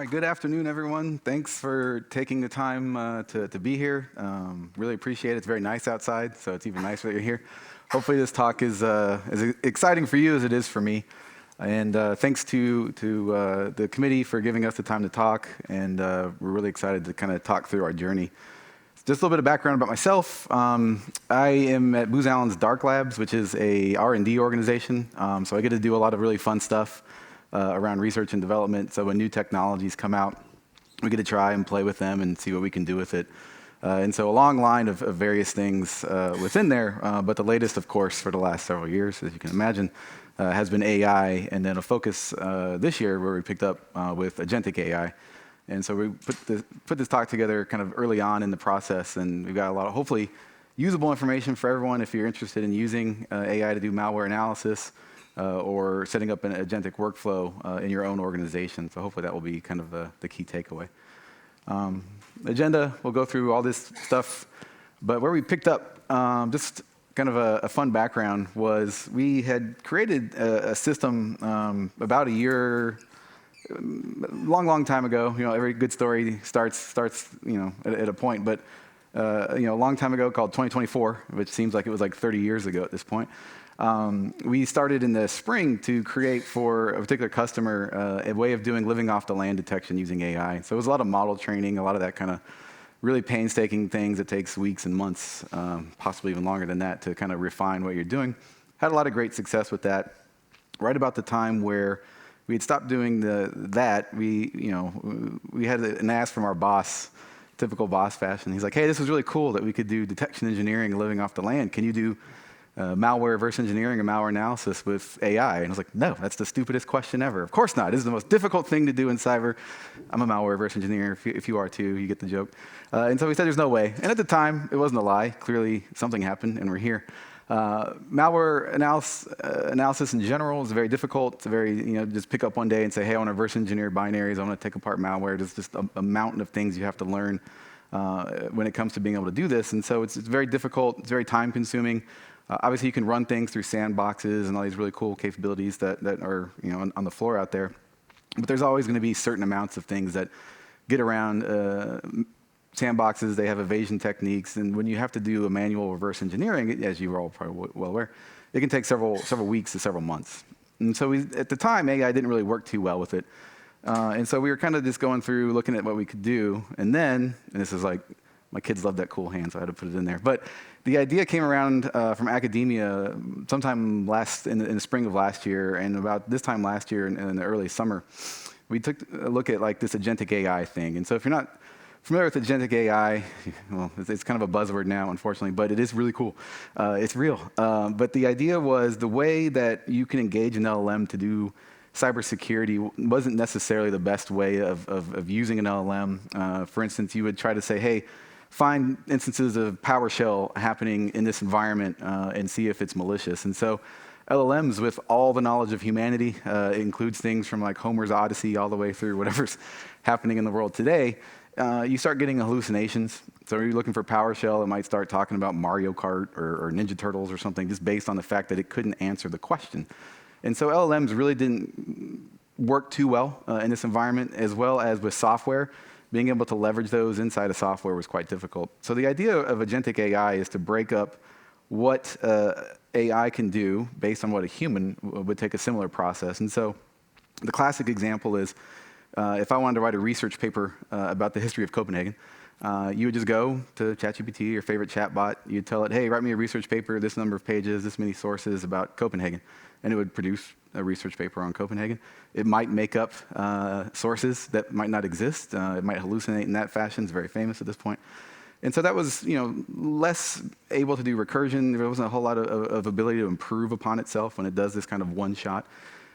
right, good afternoon, everyone. Thanks for taking the time to be here. Really appreciate it. It's very nice outside, so it's even nicer that you're here. Hopefully this talk is as exciting for you as it is for me. And thanks to the committee for giving us the time to talk, and we're really excited to kind of talk through our journey. Just a little bit of background about myself. I am at Booz Allen's DarkLabs, which is a R&D organization, so I get to do a lot of really fun stuff around research and development. So when new technologies come out, we get to try and play with them and see what we can do with it. And so a long line of various things within there, but the latest, of course, for the last several years, as you can imagine, has been AI, and then a focus this year where we picked up with Agentic AI. And so we put this talk together kind of early on in the process, and we've got a lot of hopefully usable information for everyone if you're interested in using AI to do malware analysis, or setting up an agentic workflow in your own organization. So hopefully that will be kind of the key takeaway. Agenda, we'll go through all this stuff, but where we picked up, just kind of a fun background, was we had created a system about a year, long time ago. You know, every good story starts at a point, but a long time ago, called 2024, which seems like it was like 30 years ago at this point. We started in the spring to create for a particular customer a way of doing living off the land detection using AI. So it was a lot of model training, a lot of that kind of really painstaking things that takes weeks and months, possibly even longer than that, to kind of refine what you're doing. Had a lot of great success with that. Right about the time where we had stopped doing that, we had an ask from our boss, typical boss fashion. He's like, "Hey, this was really cool that we could do detection engineering living off the land. Can you do malware reverse engineering and malware analysis with AI?" And I was like, "No, that's the stupidest question ever. Of course not. This is the most difficult thing to do in cyber. I'm a malware reverse engineer. If you are too, you get the joke." And so we said, "There's no way." And at the time, it wasn't a lie. Clearly, something happened, and we're here. Malware analysis in general is very difficult. It's very, just pick up one day and say, "Hey, I want to reverse engineer binaries. I want to take apart malware." There's just a mountain of things you have to learn when it comes to being able to do this. And so it's very difficult. It's very time consuming. Obviously, you can run things through sandboxes and all these really cool capabilities that are on the floor out there. But there's always going to be certain amounts of things that get around sandboxes. They have evasion techniques, and when you have to do a manual reverse engineering, as you are all probably well aware, it can take several weeks to several months. And so at the time, AI didn't really work too well with it. And so we were kind of just going through, looking at what we could do. And then, and this is like, my kids love that cool hand, so I had to put it in there. But the idea came around from academia sometime in the spring of last year, and about this time last year in the early summer, we took a look at like this agentic AI thing. And so if you're not familiar with agentic AI, well, it's kind of a buzzword now, unfortunately, but it is really cool. It's real. But the idea was the way that you can engage an LLM to do cybersecurity wasn't necessarily the best way of using an LLM. For instance, you would try to say, "Hey, find instances of PowerShell happening in this environment and see if it's malicious." And so LLMs, with all the knowledge of humanity, includes things from like Homer's Odyssey all the way through whatever's happening in the world today, you start getting hallucinations. So if you're looking for PowerShell, it might start talking about Mario Kart or Ninja Turtles or something, just based on the fact that it couldn't answer the question. And so LLMs really didn't work too well in this environment, as well as with software. Being able to leverage those inside of software was quite difficult. So the idea of agentic AI is to break up what AI can do based on what a human would take a similar process. And so the classic example is, if I wanted to write a research paper about the history of Copenhagen, you would just go to ChatGPT, your favorite chatbot. You'd tell it, "Hey, write me a research paper, this number of pages, this many sources about Copenhagen." And it would produce a research paper on Copenhagen. It might make up sources that might not exist. It might hallucinate in that fashion. It's very famous at this point. And so that was, less able to do recursion. There wasn't a whole lot of ability to improve upon itself when it does this kind of one shot.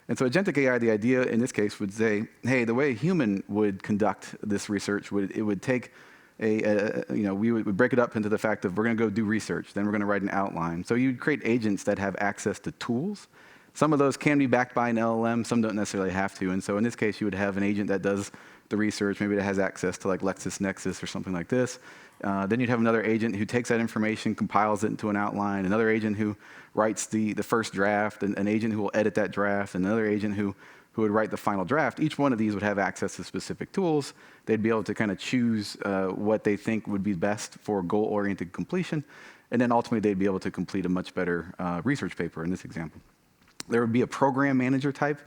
And so agentic AI, the idea in this case would say, "Hey, the way a human would conduct this research would take we would break it up into the fact of, we're going to go do research, then we're going to write an outline." So you'd create agents that have access to tools. Some of those can be backed by an LLM, some don't necessarily have to. And so in this case, you would have an agent that does the research, maybe that has access to like LexisNexis or something like this. Then you'd have another agent who takes that information, compiles it into an outline, another agent who writes the first draft, an agent who will edit that draft, another agent who who would write the final draft, each one of these would have access to specific tools. They'd be able to kind of choose what they think would be best for goal-oriented completion, and then ultimately they'd be able to complete a much better research paper in this example. There would be a program manager type,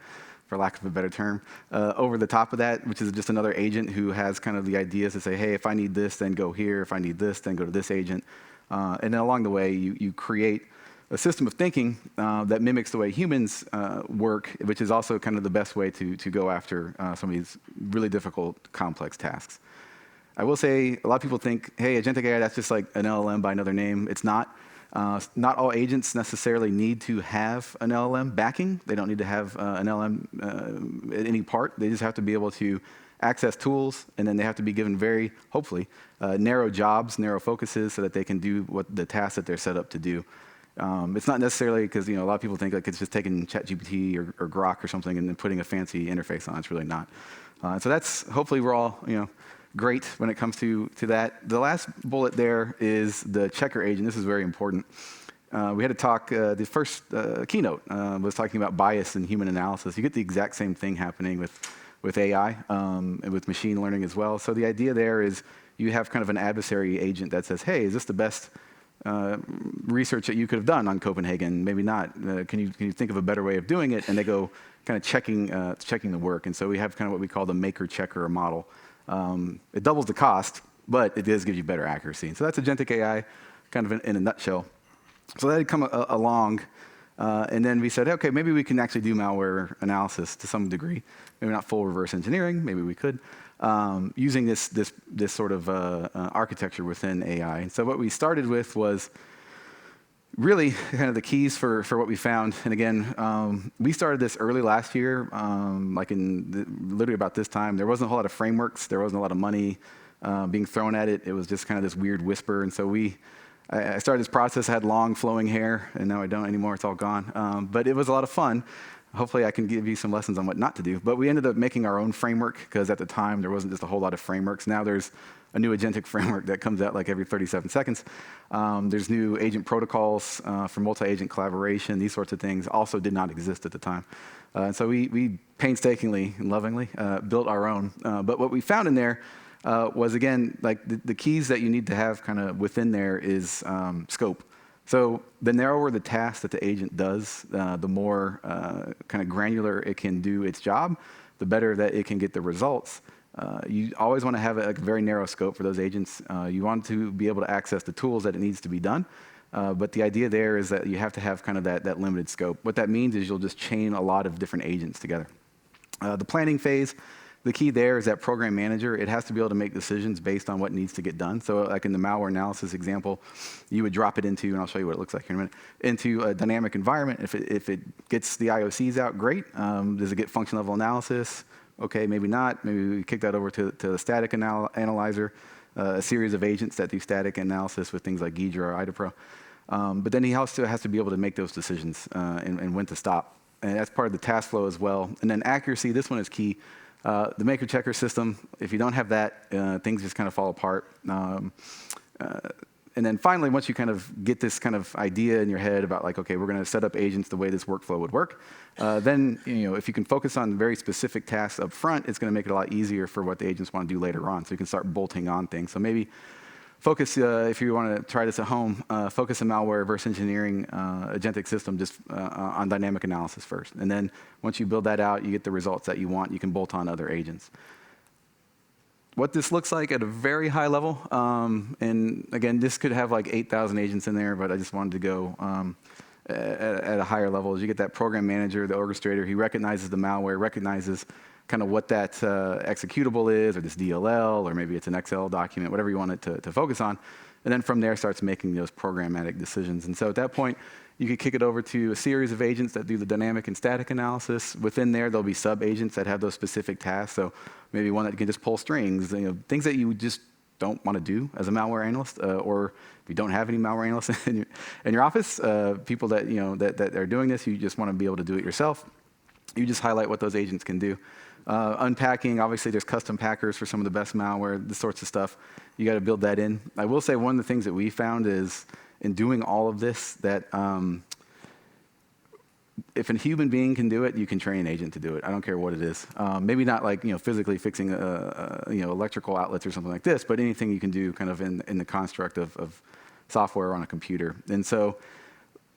for lack of a better term, over the top of that, which is just another agent who has kind of the ideas to say, hey, if I need this, then go here. If I need this, then go to this agent. And then along the way, you create a system of thinking that mimics the way humans work, which is also kind of the best way to go after some of these really difficult, complex tasks. I will say, a lot of people think, hey, Agentic AI, that's just like an LLM by another name. It's not. Not all agents necessarily need to have an LLM backing. They don't need to have an LLM at any part. They just have to be able to access tools, and then they have to be given very, hopefully, narrow jobs, narrow focuses, so that they can do what the tasks that they're set up to do. It's not necessarily because a lot of people think like it's just taking ChatGPT or Grok or something and then putting a fancy interface on. It's really not. So that's hopefully we're all great when it comes to that. The last bullet there is the checker agent. This is very important. We had a talk, the first keynote was talking about bias in human analysis. You get the exact same thing happening with AI and with machine learning as well. So the idea there is you have kind of an adversary agent that says, hey, is this the best research that you could have done on Copenhagen? Maybe not. Can you think of a better way of doing it? And they go kind of checking the work. And so we have kind of what we call the maker-checker model. It doubles the cost, but it does give you better accuracy. And so that's Agentic AI kind of in a nutshell. So that had come along, and then we said, okay, maybe we can actually do malware analysis to some degree. Maybe not full reverse engineering, maybe we could, using this sort of architecture within AI. And so what we started with was really kind of the keys for what we found. And again, we started this early last year, like literally about this time. There wasn't a whole lot of frameworks. There wasn't a lot of money being thrown at it. It was just kind of this weird whisper. And so I started this process. I had long flowing hair, and now I don't anymore. It's all gone. But it was a lot of fun. Hopefully I can give you some lessons on what not to do. But we ended up making our own framework, because at the time there wasn't just a whole lot of frameworks. Now there's a new agentic framework that comes out like every 37 seconds. There's new agent protocols for multi-agent collaboration. These sorts of things also did not exist at the time. So we painstakingly and lovingly built our own. But what we found in there was, again, like the keys that you need to have kind of within there is scope. So the narrower the task that the agent does, the more kind of granular it can do its job, the better that it can get the results. You always want to have a very narrow scope for those agents. You want to be able to access the tools that it needs to be done. But the idea there is that you have to have kind of that limited scope. What that means is you'll just chain a lot of different agents together. The planning phase, the key there is that program manager. It has to be able to make decisions based on what needs to get done. So like in the malware analysis example, you would drop it into, and I'll show you what it looks like in a minute, into a dynamic environment. If it gets the IOCs out, great. Does it get function level analysis? Okay, maybe not. Maybe we kick that over to the static analyzer, a series of agents that do static analysis with things like Ghidra or IDAPRO. But then he also has to be able to make those decisions and when to stop. And that's part of the task flow as well. And then accuracy, this one is key. The maker-checker system, if you don't have that, things just kind of fall apart. And then finally, once you kind of get this kind of idea in your head about like, okay, we're going to set up agents the way this workflow would work, then if you can focus on very specific tasks up front, it's going to make it a lot easier for what the agents want to do later on. So you can start bolting on things. So maybe focus, if you want to try this at home, focus on malware reverse engineering agentic system just on dynamic analysis first. And then once you build that out, you get the results that you want, you can bolt on other agents. What this looks like at a very high level, and again, this could have like 8,000 agents in there, but I just wanted to go at a higher level. As you get that program manager, the orchestrator, he recognizes the malware, recognizes kind of what that executable is, or this DLL, or maybe it's an Excel document, whatever you want it to focus on. And then from there starts making those programmatic decisions. And so at that point, you could kick it over to a series of agents that do the dynamic and static analysis. Within there, there'll be sub-agents that have those specific tasks. So maybe one that can just pull strings, things that you just don't want to do as a malware analyst, or if you don't have any malware analysts in your office, people that that are doing this, you just want to be able to do it yourself. You just highlight what those agents can do. Unpacking, obviously there's custom packers for some of the best malware, this sorts of stuff. You got to build that in. I will say one of the things that we found is in doing all of this that if a human being can do it, you can train an agent to do it. I don't care what it is. Maybe not like physically fixing electrical outlets or something like this, but anything you can do kind of in the construct of software on a computer. And so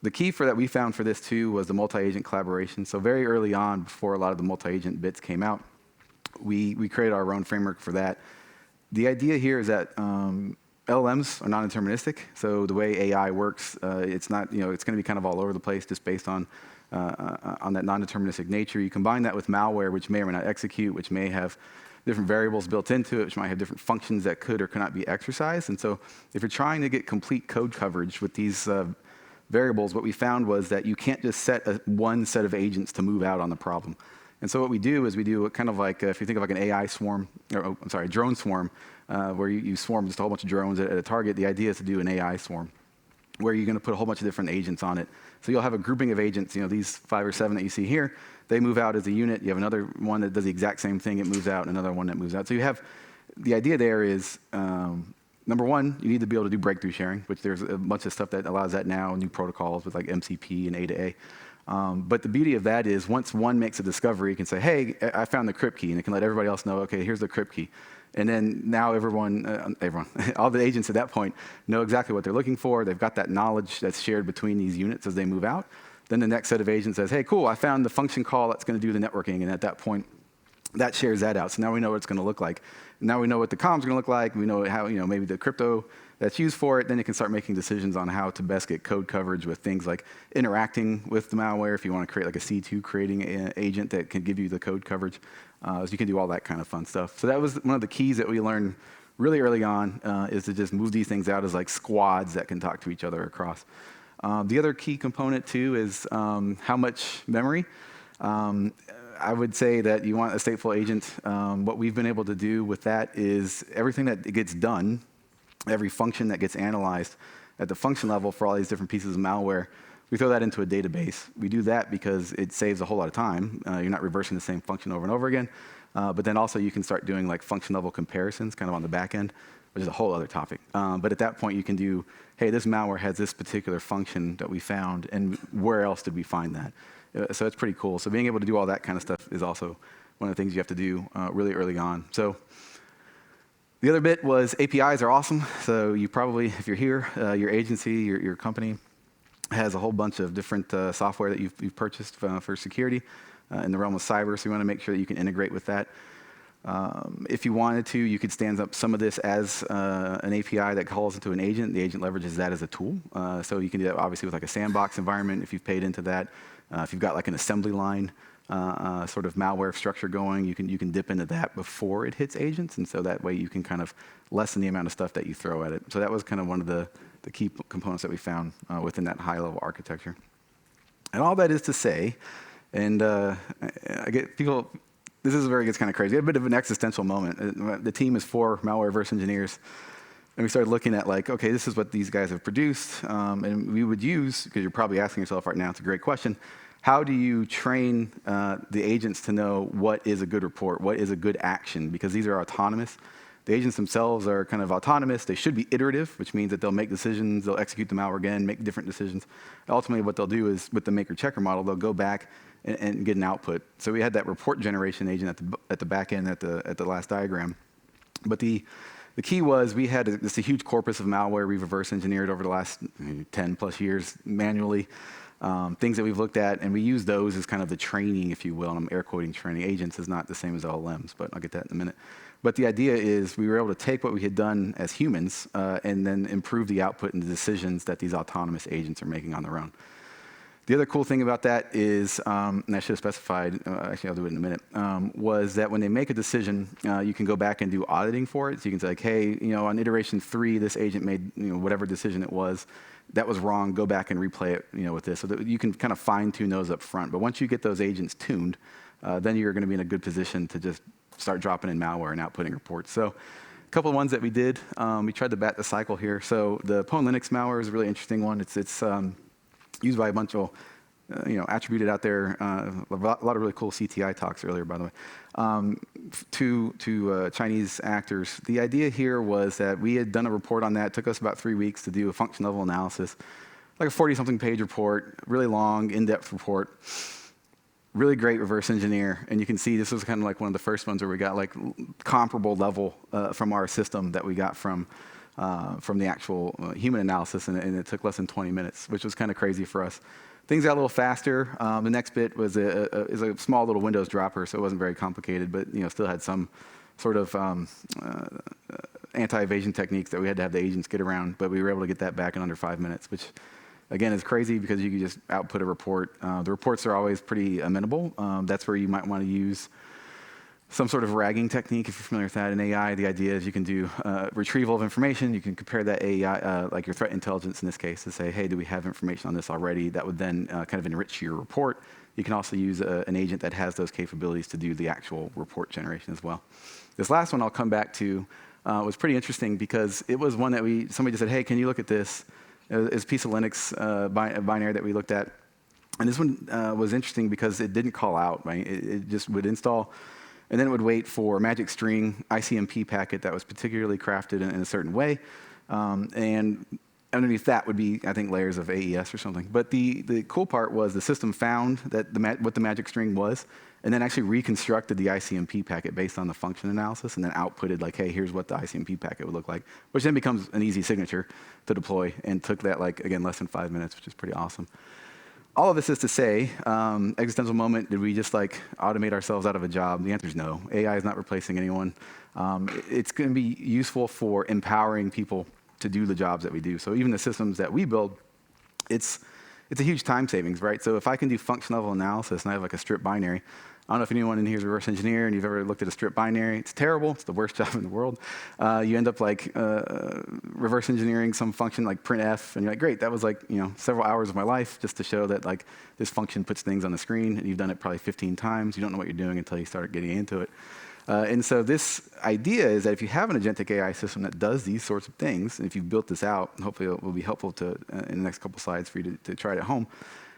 the key for that we found for this too was the multi-agent collaboration. So very early on, before a lot of the multi-agent bits came out, we created our own framework for that. The idea here is that LLMs are non-deterministic. So the way AI works, it's not, it's going to be kind of all over the place just based on that non-deterministic nature. You combine that with malware, which may or may not execute, which may have different variables built into it, which might have different functions that could or could not be exercised. And so if you're trying to get complete code coverage with these variables, what we found was that you can't just set one set of agents to move out on the problem. And so what we do is we do kind of like, if you think of like an AI swarm, or a drone swarm, where you swarm just a whole bunch of drones at a target. The idea is to do an AI swarm, where you're going to put a whole bunch of different agents on it. So you'll have a grouping of agents, these 5 or 7 that you see here, they move out as a unit. You have another one that does the exact same thing, it moves out, and another one that moves out. So you have, the idea there is, number one, you need to be able to do breakthrough sharing, which there's a bunch of stuff that allows that now, new protocols with like MCP and A to A. But the beauty of that is once one makes a discovery, it can say, hey, I found the crypt key, and it can let everybody else know, okay, here's the crypt key. And then now everyone, all the agents at that point know exactly what they're looking for. They've got that knowledge that's shared between these units as they move out. Then the next set of agents says, hey, cool, I found the function call that's going to do the networking. And at that point, that shares that out. So now we know what it's going to look like. Now we know what the comms are going to look like. We know how, maybe the crypto that's used for it. Then you can start making decisions on how to best get code coverage with things like interacting with the malware. If you want to create like a C2 creating an agent that can give you the code coverage. So you can do all that kind of fun stuff. So that was one of the keys that we learned really early on, is to just move these things out as like squads that can talk to each other across. The other key component too is how much memory. I would say that you want a stateful agent. What we've been able to do with that is everything that gets done, every function that gets analyzed at the function level for all these different pieces of malware, we throw that into a database. We do that because it saves a whole lot of time. You're not reversing the same function over and over again. But then also you can start doing like function level comparisons kind of on the back end, which is a whole other topic. But at that point you can do, hey, this malware has this particular function that we found, and where else did we find that? So it's pretty cool. So being able to do all that kind of stuff is also one of the things you have to do really early on. So the other bit was APIs are awesome. So you probably, if you're here, your agency, your company has a whole bunch of different software that you've purchased for security in the realm of cyber. So you want to make sure that you can integrate with that. If you wanted to, you could stand up some of this as an API that calls into an agent. The agent leverages that as a tool. So you can do that obviously with like a sandbox environment if you've paid into that. If you've got like an assembly line sort of malware structure going, you can dip into that before it hits agents. And so that way you can kind of lessen the amount of stuff that you throw at it. So that was kind of one of the key components that we found within that high-level architecture. And all that is to say, and I get people, this is where it gets kind of crazy. A bit of an existential moment. The team is 4 malware-verse engineers, and we started looking at like, okay, this is what these guys have produced, and we would use, because you're probably asking yourself right now, it's a great question, how do you train the agents to know what is a good report, what is a good action, because these are autonomous. The agents themselves are kind of autonomous. They should be iterative, which means that they'll make decisions, they'll execute the malware again, make different decisions. Ultimately, what they'll do is, with the maker-checker model, they'll go back and get an output. So we had that report generation agent at the back end at the last diagram. But the key was we had a huge corpus of malware we've reverse engineered over the last 10 plus years manually. Things that we've looked at, and we use those as kind of the training, if you will, and I'm air quoting training. Agents is not the same as LLMs, but I'll get that in a minute. But the idea is we were able to take what we had done as humans and then improve the output and the decisions that these autonomous agents are making on their own. The other cool thing about that is, and I should have specified, actually I'll do it in a minute, was that when they make a decision, you can go back and do auditing for it. So you can say, like, hey, on iteration 3, this agent made whatever decision it was. That was wrong. Go back and replay it with this. So that you can kind of fine-tune those up front. But once you get those agents tuned, then you're going to be in a good position to just start dropping in malware and outputting reports. So a couple of ones that we did, we tried to bat the cycle here. So the Pwn Linux malware is a really interesting one. It's used by a bunch of, attributed out there, a lot of really cool CTI talks earlier, by the way, to Chinese actors. The idea here was that we had done a report on that. It took us about 3 weeks to do a function level analysis. like a 40-something page report, really long, in-depth report. Really great reverse engineer, and you can see this was kind of like one of the first ones where we got like comparable level from our system that we got from the actual human analysis, and it took less than 20 minutes, which was kind of crazy for us. Things got a little faster. The next bit was a small little Windows dropper, so it wasn't very complicated, but still had some sort of anti-evasion techniques that we had to have the agents get around, but we were able to get that back in under 5 minutes, which again, it's crazy because you can just output a report. The reports are always pretty amenable. That's where you might want to use some sort of ragging technique if you're familiar with that in AI. The idea is you can do retrieval of information. You can compare that AI, like your threat intelligence in this case, to say, hey, do we have information on this already? That would then kind of enrich your report. You can also use an agent that has those capabilities to do the actual report generation as well. This last one I'll come back to was pretty interesting because it was one that somebody just said, hey, can you look at this? It's a piece of Linux binary that we looked at. And this one was interesting because it didn't call out, right? It just would install, and then it would wait for a magic string ICMP packet that was particularly crafted in a certain way. And underneath that would be, I think, layers of AES or something. But the cool part was the system found that what the magic string was, and then actually reconstructed the ICMP packet based on the function analysis, and then outputted like, hey, here's what the ICMP packet would look like, which then becomes an easy signature to deploy, and took that, like, again, less than 5 minutes, which is pretty awesome. All of this is to say, existential moment, did we just like automate ourselves out of a job? The answer is no. AI is not replacing anyone. It's going to be useful for empowering people to do the jobs that we do. So even the systems that we build, it's a huge time savings, right? So if I can do function level analysis and I have like a strip binary, I don't know if anyone in here is a reverse engineer and you've ever looked at a strip binary. It's terrible. It's the worst job in the world. You end up like reverse engineering some function like printf, and you're like, great, that was like several hours of my life just to show that like this function puts things on the screen, and you've done it probably 15 times. You don't know what you're doing until you start getting into it. And so this idea is that if you have an agentic AI system that does these sorts of things, and if you've built this out, and hopefully it will be helpful to in the next couple slides for you to try it at home,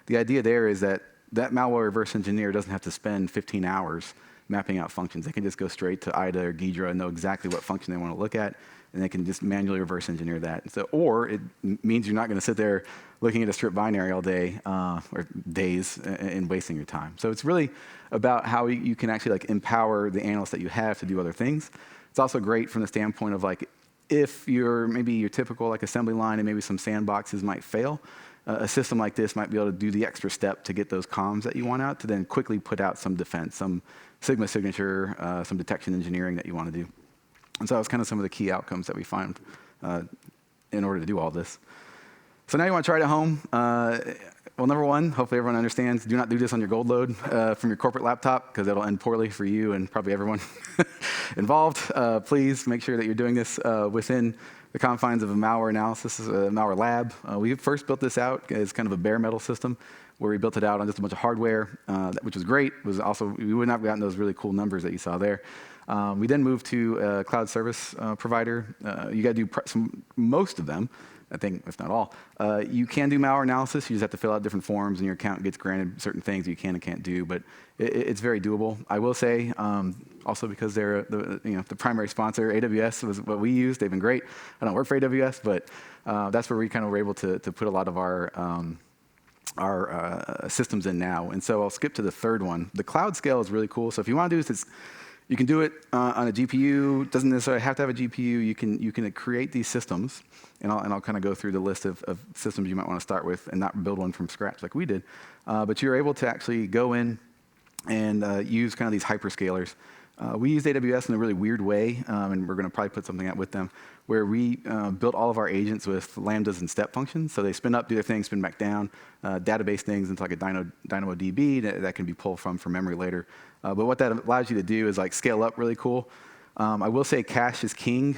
the idea there is that malware reverse engineer doesn't have to spend 15 hours mapping out functions. They can just go straight to IDA or Ghidra and know exactly what function they want to look at, and they can just manually reverse engineer that. So, or it means you're not going to sit there looking at a strip binary all day or days and wasting your time. So it's really about how you can actually like empower the analysts that you have to do other things. It's also great from the standpoint of like if maybe your typical like assembly line and maybe some sandboxes might fail. A system like this might be able to do the extra step to get those comms that you want out to then quickly put out some defense, some Sigma signature, some detection engineering that you want to do. And so that was kind of some of the key outcomes that we find in order to do all this. So now you want to try it at home. Well, number one, hopefully everyone understands, do not do this on your gold load from your corporate laptop, because it'll end poorly for you and probably everyone involved. Please make sure that you're doing this within the confines of a malware analysis, malware lab. We first built this out as kind of a bare metal system where we built it out on just a bunch of hardware, which was great. It was also, we would not have gotten those really cool numbers that you saw there. We then moved to a cloud service provider. You got to do most of them, I think, if not all. You can do malware analysis. You just have to fill out different forms, and your account gets granted certain things you can and can't do. But it's very doable. I will say, also because they're the primary sponsor, AWS was what we used. They've been great. I don't work for AWS, but that's where we kind of were able to put a lot of our systems in now. And so I'll skip to the third one. The cloud scale is really cool. So if you want to do this, you can do it on a GPU. Doesn't necessarily have to have a GPU. You can create these systems, and I'll kind of go through the list of systems you might want to start with and not build one from scratch like we did. But you're able to actually go in and use kind of these hyperscalers. We used AWS in a really weird way, and we're going to probably put something out with them, where we built all of our agents with lambdas and step functions. So they spin up, do their thing, spin back down, database things into like a DynamoDB that can be pulled from for memory later. But what that allows you to do is like scale up really cool. I will say cache is king.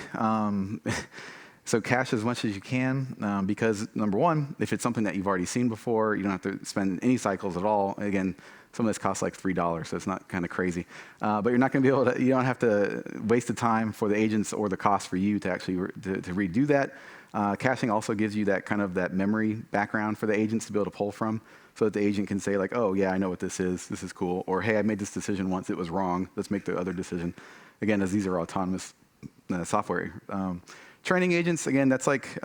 So cache as much as you can, because number one, if it's something that you've already seen before, you don't have to spend any cycles at all. Again, some of this costs like $3, so it's not kind of crazy. But you're not going to be able to, you don't have to waste the time for the agents or the cost for you to actually to redo that. Caching also gives you that kind of that memory background for the agents to be able to pull from, so that the agent can say like, oh yeah, I know what this is cool. Or hey, I made this decision once, it was wrong. Let's make the other decision. Again, as these are autonomous software. Training agents, again, that's like,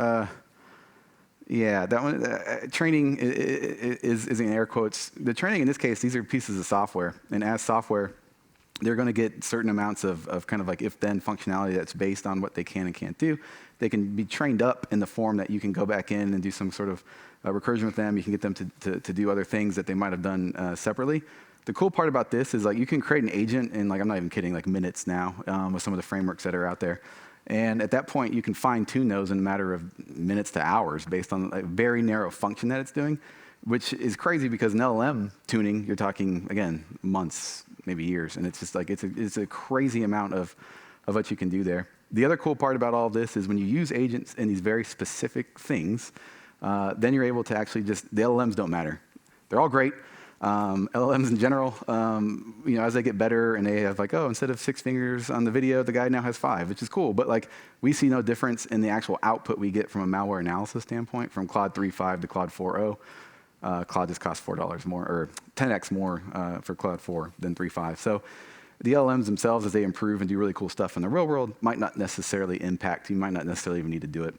Yeah, that one, training is in air quotes. The training in this case, these are pieces of software. And as software, they're going to get certain amounts of kind of like if-then functionality that's based on what they can and can't do. They can be trained up in the form that you can go back in and do some sort of recursion with them. You can get them to do other things that they might have done separately. The cool part about this is like you can create an agent in, like, I'm not even kidding, like minutes now with some of the frameworks that are out there. And at that point, you can fine tune those in a matter of minutes to hours based on a very narrow function that it's doing, which is crazy because in LLM tuning, you're talking, again, months, maybe years. And it's just like, it's a crazy amount of what you can do there. The other cool part about all of this is when you use agents in these very specific things, then you're able to actually just, the LLMs don't matter. They're all great. LLMs in general, as they get better and they have like, oh, instead of 6 fingers on the video, the guy now has 5, which is cool. But like, we see no difference in the actual output we get from a malware analysis standpoint, from Claude 3.5 to Claude 4.0. Claude just costs $4 more, or 10x more for Claude 4 than 3.5. So the LLMs themselves, as they improve and do really cool stuff in the real world, might not necessarily impact. You might not necessarily even need to do it.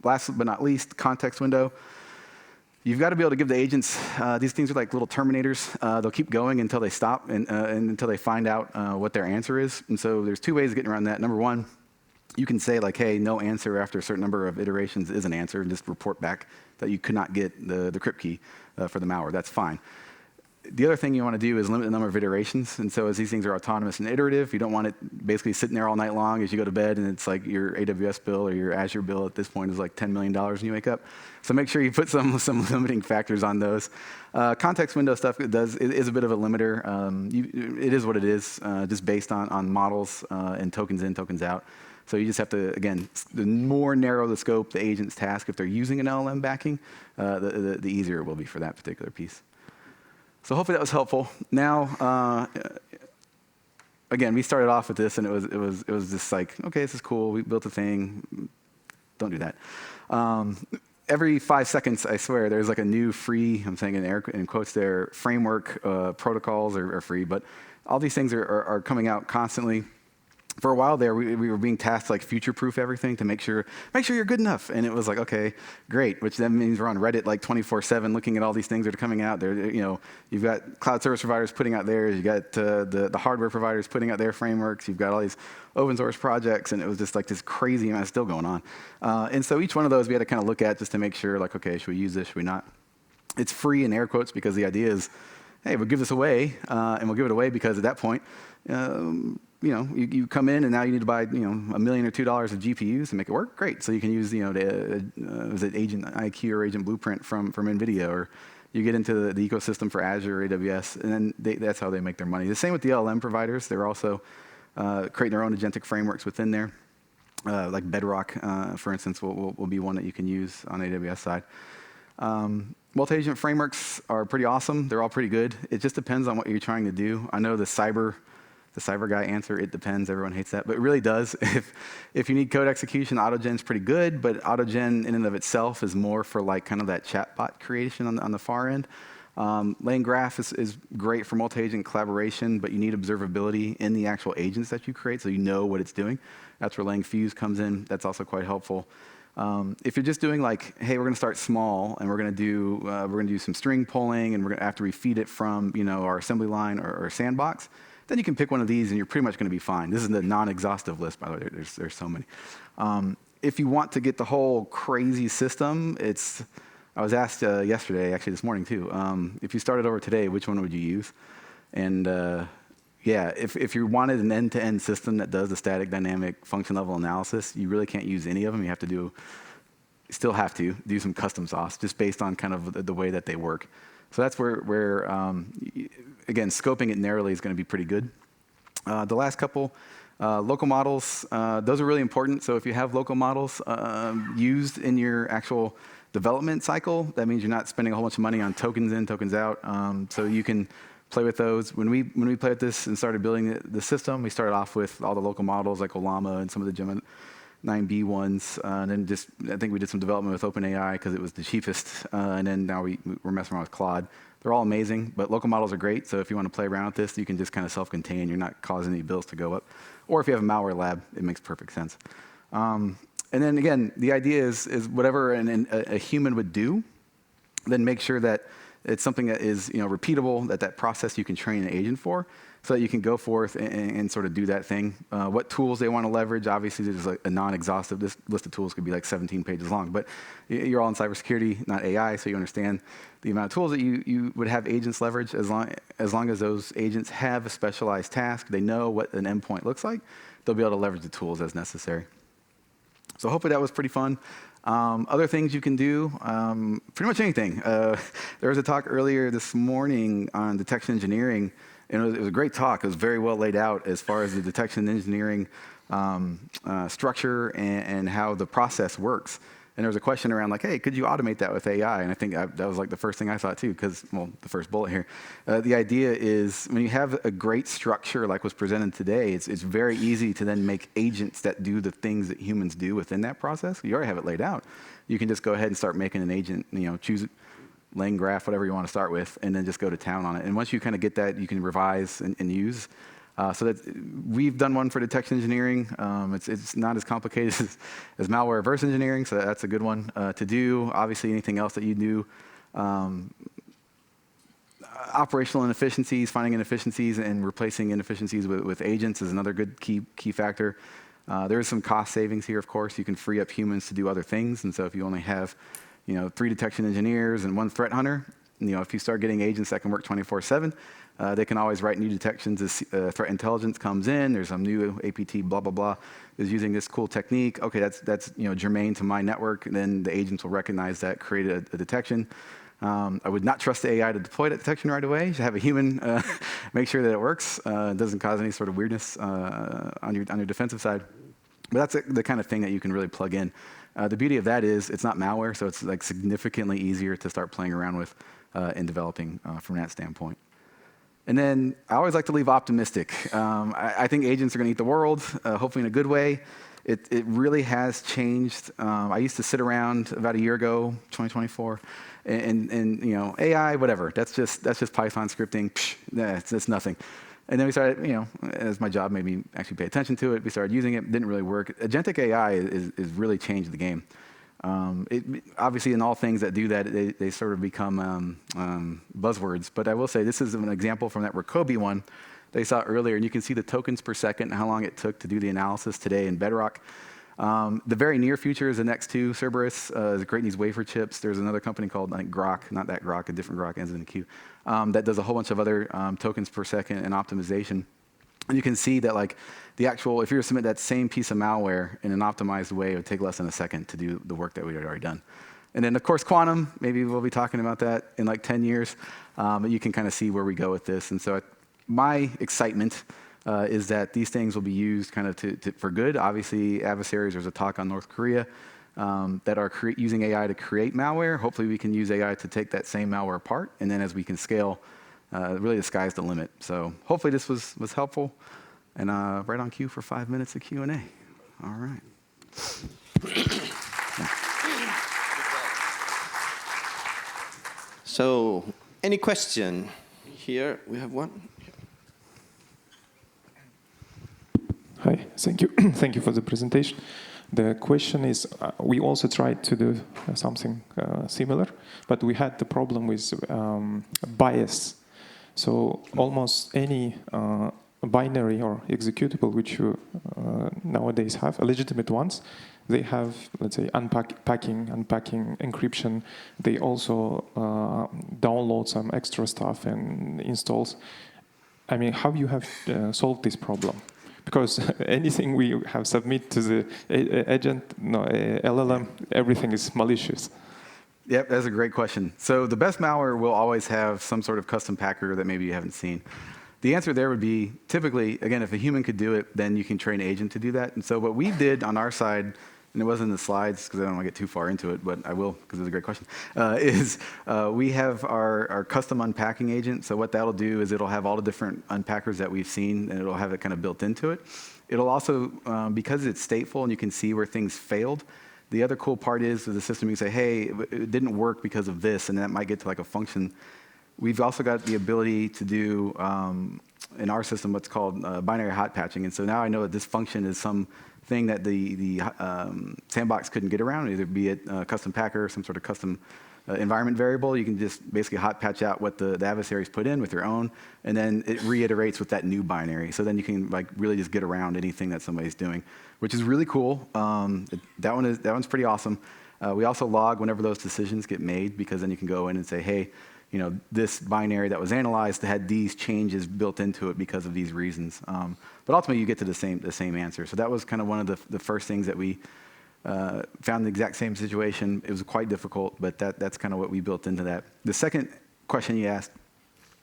Last but not least, context window. You've got to be able to give the agents, these things are like little terminators. They'll keep going until they stop and until they find out what their answer is. And so there's 2 ways of getting around that. Number one, you can say like, hey, no answer after a certain number of iterations is an answer, and just report back that you could not get the crypt key for the malware. That's fine. The other thing you want to do is limit the number of iterations. And so as these things are autonomous and iterative, you don't want it basically sitting there all night long as you go to bed and it's like your AWS bill or your Azure bill at this point is like $10 million when you wake up. So make sure you put some limiting factors on those. Context window stuff is a bit of a limiter. It is what it is, just based on models and tokens in, tokens out. So you just have to, again, the more narrow the scope, the agent's task, if they're using an LLM backing, the easier it will be for that particular piece. So hopefully that was helpful. Now, again, we started off with this, and it was just like, okay, this is cool. We built a thing. Don't do that. Every 5 seconds, I swear, there's like a new free, I'm saying in quotes there, framework. Protocols are free, but all these things are coming out constantly. For a while there, we were being tasked to like future-proof everything to make sure you're good enough. And it was like, okay, great, which then means we're on Reddit like 24/7 looking at all these things that are coming out there. You've got cloud service providers putting out theirs, you've got the hardware providers putting out their frameworks, you've got all these open source projects, and it was just like this crazy amount still going on. And so each one of those we had to kind of look at just to make sure, like, okay, should we use this, should we not? It's free in air quotes because the idea is, hey, we'll give this away, and we'll give it away because at that point, you come in and now you need to buy, $1 million or $2 of GPUs to make it work. Great. So you can use, was it Agent IQ or Agent Blueprint from NVIDIA, or you get into the ecosystem for Azure or AWS, and then that's how they make their money. The same with the LLM providers. They're also creating their own agentic frameworks within there. Like Bedrock, for instance, will be one that you can use on AWS side. Multi-agent frameworks are pretty awesome. They're all pretty good. It just depends on what you're trying to do. I know the cyber guy answer, it depends. Everyone hates that, but it really does. If you need code execution, AutoGen's pretty good, but AutoGen in and of itself is more for like kind of that chatbot creation on the far end. Lane Graph is great for multi-agent collaboration, but you need observability in the actual agents that you create so you know what it's doing. That's where Lang Fuse comes in. That's also quite helpful. If you're just doing like, hey, we're going to start small and we're going to do some string polling and after we feed it from our assembly line or sandbox, then you can pick one of these and you're pretty much going to be fine. This is the non-exhaustive list, by the way. There's so many. If you want to get the whole crazy system, I was asked yesterday, actually this morning too, if you started over today, which one would you use? And if you wanted an end-to-end system that does the static, dynamic, function level analysis, you really can't use any of them. You still have to do some custom sauce just based on kind of the way that they work. So that's where again, scoping it narrowly is going to be pretty good. The last couple, local models, those are really important. So if you have local models used in your actual development cycle, that means you're not spending a whole bunch of money on tokens in, tokens out. So you can play with those. When we played with this and started building the system, we started off with all the local models like Olama and some of the Gemini 9B ones, and then I think we did some development with OpenAI because it was the cheapest, and then now we're messing around with Claude. They're all amazing, but local models are great, so if you want to play around with this, you can just kind of self-contain. You're not causing any bills to go up. Or if you have a malware lab, it makes perfect sense. And then again, the idea is whatever a human would do, then make sure that it's something that is repeatable, that process you can train an agent for, so that you can go forth and sort of do that thing. What tools they want to leverage, obviously there's like a non-exhaustive, this list of tools could be like 17 pages long, but you're all in cybersecurity, not AI, so you understand the amount of tools that you would have agents leverage as long as those agents have a specialized task, they know what an endpoint looks like, they'll be able to leverage the tools as necessary. So hopefully that was pretty fun. Other things you can do, pretty much anything. There was a talk earlier this morning on detection engineering, and it was a great talk. It was very well laid out as far as the detection engineering structure and how the process works. And there was a question around like, hey, could you automate that with AI? And I think that was like the first thing I thought too, because, well, the first bullet here. The idea is when you have a great structure like was presented today, it's very easy to then make agents that do the things that humans do within that process. You already have it laid out. You can just go ahead and start making an agent, choose lane graph, whatever you want to start with, and then just go to town on it. And once you kind of get that, you can revise and use. So that we've done one for detection engineering. It's not as complicated as malware reverse engineering, so that's a good one to do. Obviously, anything else that you do, operational inefficiencies, finding inefficiencies and replacing inefficiencies with agents is another good key factor. There is some cost savings here, of course. You can free up humans to do other things, and so if you only have 3 detection engineers and 1 threat hunter, if you start getting agents that can work 24/7, they can always write new detections as threat intelligence comes in. There's some new APT, blah, blah, blah, is using this cool technique. Okay, that's germane to my network. And then the agents will recognize that, create a detection. I would not trust the AI to deploy that detection right away. You should have a human make sure that it works. It doesn't cause any sort of weirdness on your defensive side. But that's the kind of thing that you can really plug in. The beauty of that is it's not malware, so it's like significantly easier to start playing around with and developing from that standpoint. And then I always like to leave optimistic. I think agents are going to eat the world, hopefully in a good way. It really has changed. I used to sit around about a year ago, 2024, and AI, whatever. That's just Python scripting. That's nothing. And then we started, as my job made me actually pay attention to it, we started using it. Didn't really work. Agentic AI is really changed the game. Obviously, in all things that do that, they sort of become buzzwords. But I will say this is an example from that Rakobi one they saw earlier, and you can see the tokens per second and how long it took to do the analysis today in Bedrock. The very near future is the next 2. Cerberus is creating these wafer chips. There's another company called Grok, not that Grok, a different Grok ends in a Q, that does a whole bunch of other tokens per second and optimization. And you can see that the actual, if you were to submit that same piece of malware in an optimized way, it would take less than a second to do the work that we had already done. And then, of course, quantum, maybe we'll be talking about that in 10 years. But you can kind of see where we go with this. And so my excitement is that these things will be used kind of for good. Obviously, adversaries, there's a talk on North Korea that are using AI to create malware. Hopefully, we can use AI to take that same malware apart. And then as we can scale, really the sky's the limit. So hopefully this was helpful. And right on cue for 5 minutes of Q&A. All right. So any question? Here we have one. Hi, thank you. Thank you for the presentation. The question is, we also tried to do something similar, but we had the problem with bias. So almost any binary or executable which you nowadays have, legitimate ones, they have, let's say, unpacking, encryption. They also download some extra stuff and installs. I mean, how you have solved this problem? Because anything we have submit to the LLM, everything is malicious. Yep, that's a great question. So the best malware will always have some sort of custom packer that maybe you haven't seen. The answer there would be, typically, again, if a human could do it, then you can train an agent to do that. And so what we did on our side, and it wasn't in the slides because I don't want to get too far into it, but I will because it's a great question, we have our custom unpacking agent. So what that'll do is it'll have all the different unpackers that we've seen, and it'll have it kind of built into it. It'll also, because it's stateful and you can see where things failed, the other cool part is with the system, you can say, hey, it didn't work because of this, and that might get to a function. We've also got the ability to do, in our system, what's called binary hot patching. And so now I know that this function is some thing that the sandbox couldn't get around, either be it a custom packer or some sort of custom environment variable. You can just basically hot patch out what the adversaries put in with your own, and then it reiterates with that new binary. So then you can like really just get around anything that somebody's doing, which is really cool. That one's pretty awesome. We also log whenever those decisions get made, because then you can go in and say, hey, you know, this binary that was analyzed had these changes built into it because of these reasons. But ultimately, you get to the same answer. So that was kind of one of the first things that we found the exact same situation. It was quite difficult, but that's kind of what we built into that. The second question you asked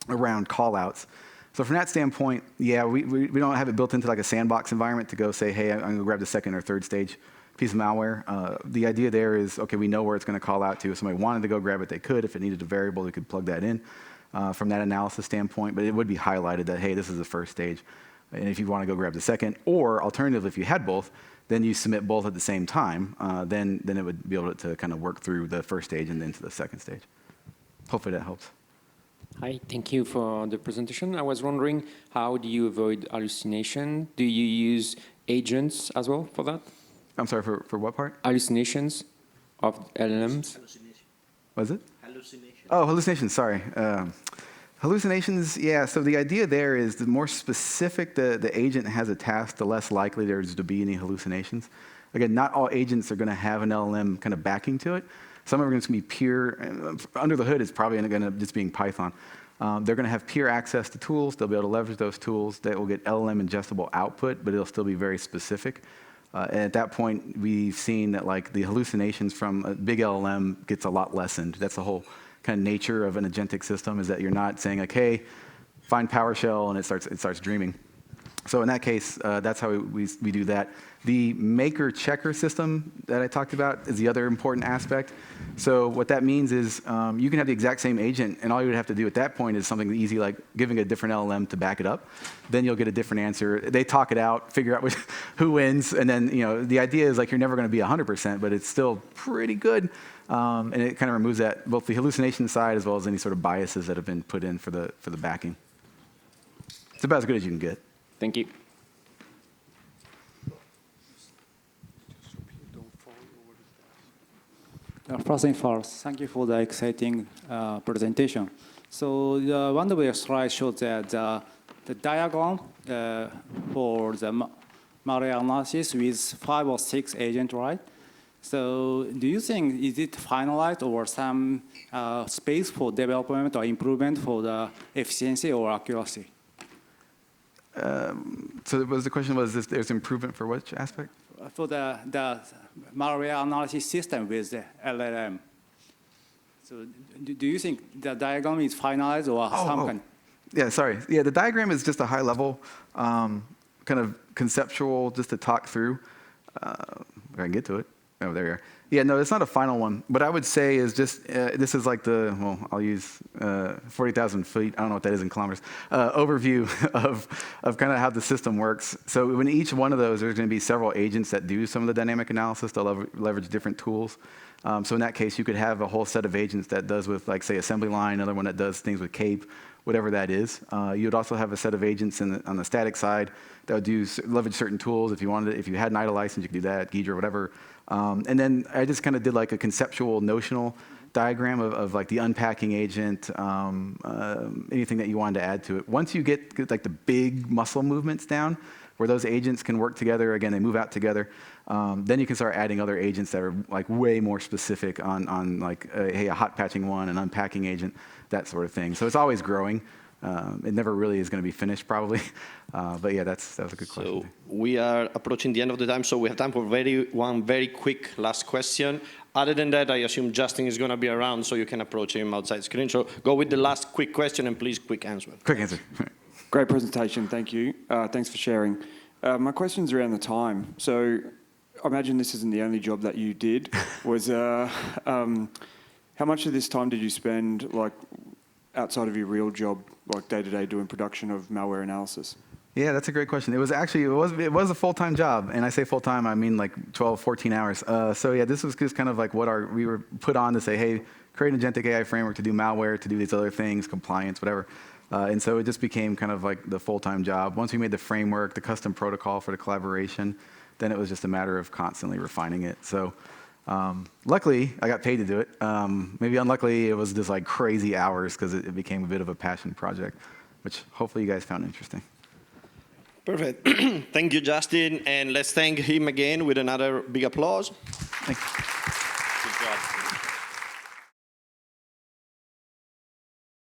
around callouts. So from that standpoint, yeah, we don't have it built into like a sandbox environment to go say, hey, I'm going to grab the second or third stage piece of malware. The idea there is, okay, we know where it's going to call out to. If somebody wanted to go grab it, they could. If it needed a variable, they could plug that in from that analysis standpoint. But it would be highlighted that, hey, this is the first stage. And if you want to go grab the second, or alternatively, if you had both, then you submit both at the same time, then it would be able to kind of work through the first stage and then to the second stage. Hopefully that helps. Hi, thank you for the presentation. I was wondering, how do you avoid hallucination? Do you use agents as well for that? I'm sorry, for what part? Hallucinations of LLMs? Hallucination. What is it? Hallucination. Oh, hallucinations, sorry. Hallucinations, yeah, so the idea there is the more specific the agent has a task, the less likely there is to be any hallucinations. Again, not all agents are going to have an LLM kind of backing to it. Some are going to be pure, under the hood it's probably going to end up just being Python. They're going to have pure access to tools. They'll be able to leverage those tools. That will get LLM ingestible output, but it'll still be very specific. And at that point, we've seen that like the hallucinations from a big LLM gets a lot lessened. That's the whole kind of nature of an agentic system, is that you're not saying like, hey, find PowerShell and it starts dreaming. So in that case, that's how we do that. The maker checker system that I talked about is the other important aspect. So what that means is you can have the exact same agent, and all you would have to do at that point is something easy like giving a different LLM to back it up. Then you'll get a different answer. They talk it out, figure out who wins, and then the idea is like you're never going to be 100%, but it's still pretty good. And it kind of removes that, both the hallucination side as well as any sort of biases that have been put in for the backing. It's about as good as you can get. Thank you. First thing first, thank you for the exciting presentation. So one of your slides showed that the diagram for the malware analysis with 5 or 6 agents, right? So do you think, is it finalized or some space for development or improvement for the efficiency or accuracy? So the question was, if there's improvement for which aspect? For the malware analysis system with the LLM. So do you think the diagram is finalized or some kind? Yeah, sorry. Yeah, the diagram is just a high level, kind of conceptual, just to talk through. If I can get to it. Oh, there you are. Yeah, no, it's not a final one. What I would say is just, this is like I'll use 40,000 feet, I don't know what that is in kilometers, overview of kind of how the system works. So when each one of those, there's going to be several agents that do some of the dynamic analysis. They'll leverage different tools. So in that case, you could have a whole set of agents that does with, like, say, assembly line, another one that does things with CAPE, whatever that is. You would also have a set of agents on the static side that would leverage certain tools. If you wanted, if you had an IDA license, you could do that, Ghidra, whatever. And then I just kind of did like a conceptual, notional diagram of like the unpacking agent, anything that you wanted to add to it. Once you get like the big muscle movements down, where those agents can work together, again, they move out together, then you can start adding other agents that are like way more specific on like, hey, a hot patching one, an unpacking agent, that sort of thing. So it's always growing. It never really is going to be finished, probably. But yeah, that was a good question. So we are approaching the end of the time, so we have time for one very quick last question. Other than that, I assume Justin is going to be around, so you can approach him outside screen. So go with the last quick question, and please, quick answer. Quick answer. Great presentation, thank you. Thanks for sharing. My question's around the time. So I imagine this isn't the only job that you did. How much of this time did you spend, like, outside of your real job, like day-to-day doing production of malware analysis? Yeah, that's a great question. It was actually, it was a full-time job. And I say full-time, I mean like 12, 14 hours. So yeah, this was just kind of like what we were put on to say, hey, create an agentic AI framework to do malware, to do these other things, compliance, whatever. And so it just became kind of like the full-time job. Once we made the framework, the custom protocol for the collaboration, then it was just a matter of constantly refining it. So luckily, I got paid to do it. Maybe unluckily, it was just like crazy hours because it became a bit of a passion project, which hopefully you guys found interesting. Perfect. Thank you, Justin. And let's thank him again with another big applause. Thank you. Good job.